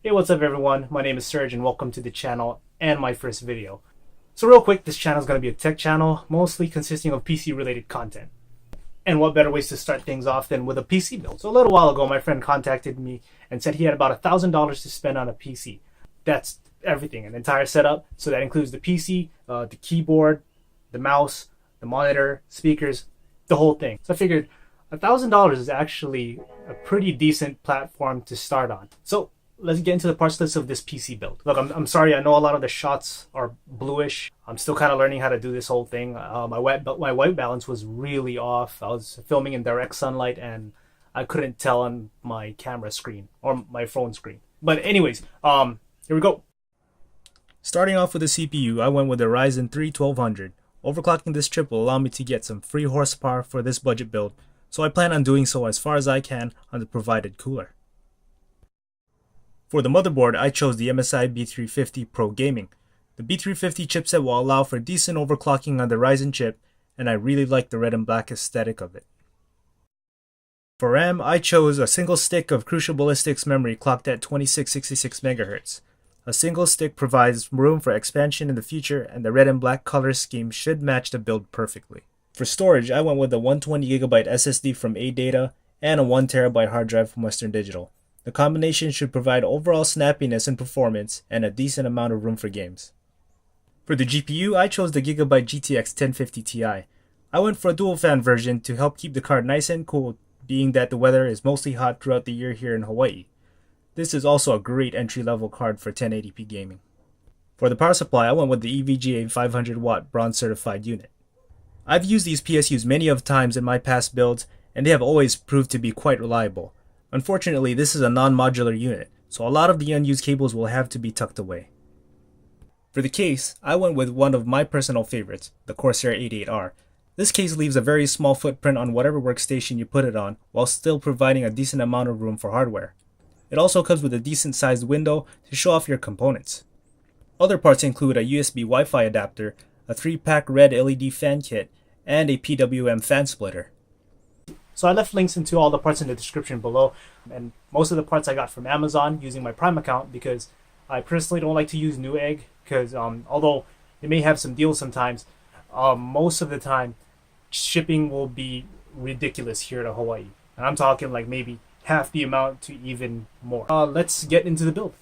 Hey, what's up everyone? My name is Serge and welcome to the channel and my first video. So real quick, this channel is going to be a tech channel, mostly consisting of PC related content. And what better ways to start things off than with a PC build. So a little while ago, my friend contacted me and said he had about $1,000 to spend on a PC. That's everything, an entire setup. So that includes the PC, the keyboard, the mouse, the monitor, speakers, the whole thing. So I figured $1,000 is actually a pretty decent platform to start on. So let's get into the parts list of this PC build. Look, I'm sorry, I know a lot of the shots are bluish. I'm still kind of learning how to do this whole thing. My white balance was really off. I was filming in direct sunlight and I couldn't tell on my camera screen or my phone screen. But anyways, here we go. Starting off with the CPU, I went with the Ryzen 3 1200. Overclocking this chip will allow me to get some free horsepower for this budget build, so I plan on doing so as far as I can on the provided cooler. For the motherboard, I chose the MSI B350 Pro Gaming. The B350 chipset will allow for decent overclocking on the Ryzen chip, and I really like the red and black aesthetic of it. For RAM, I chose a single stick of Crucial Ballistics memory clocked at 2666 MHz. A single stick provides room for expansion in the future, and the red and black color scheme should match the build perfectly. For storage, I went with a 120GB SSD from ADATA and a 1TB hard drive from Western Digital. The combination should provide overall snappiness and performance and a decent amount of room for games. For the GPU, I chose the Gigabyte GTX 1050 Ti. I went for a dual fan version to help keep the card nice and cool, being that the weather is mostly hot throughout the year here in Hawaii. This is also a great entry-level card for 1080p gaming. For the power supply, I went with the EVGA 500W bronze certified unit. I've used these PSUs many of times in my past builds, and they have always proved to be quite reliable. Unfortunately, this is a non-modular unit, so a lot of the unused cables will have to be tucked away. For the case, I went with one of my personal favorites, the Corsair 88R. This case leaves a very small footprint on whatever workstation you put it on, while still providing a decent amount of room for hardware. It also comes with a decent sized window to show off your components. Other parts include a USB Wi-Fi adapter, a 3-pack red LED fan kit, and a PWM fan splitter. So I left links into all the parts in the description below, and most of the parts I got from Amazon using my Prime account because I personally don't like to use Newegg because although they may have some deals sometimes, most of the time shipping will be ridiculous here to Hawaii. And I'm talking like maybe half the amount to even more. Let's get into the build.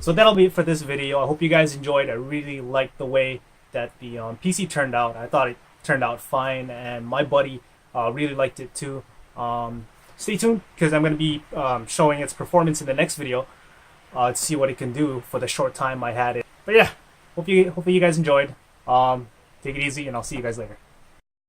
So that'll be it for this video. I hope you guys enjoyed. I really liked the way that the PC turned out. I thought it turned out fine, and my buddy really liked it too. Stay tuned, because I'm going to be showing its performance in the next video to see what it can do for the short time I had it. But yeah, hopefully you guys enjoyed. Take it easy, and I'll see you guys later.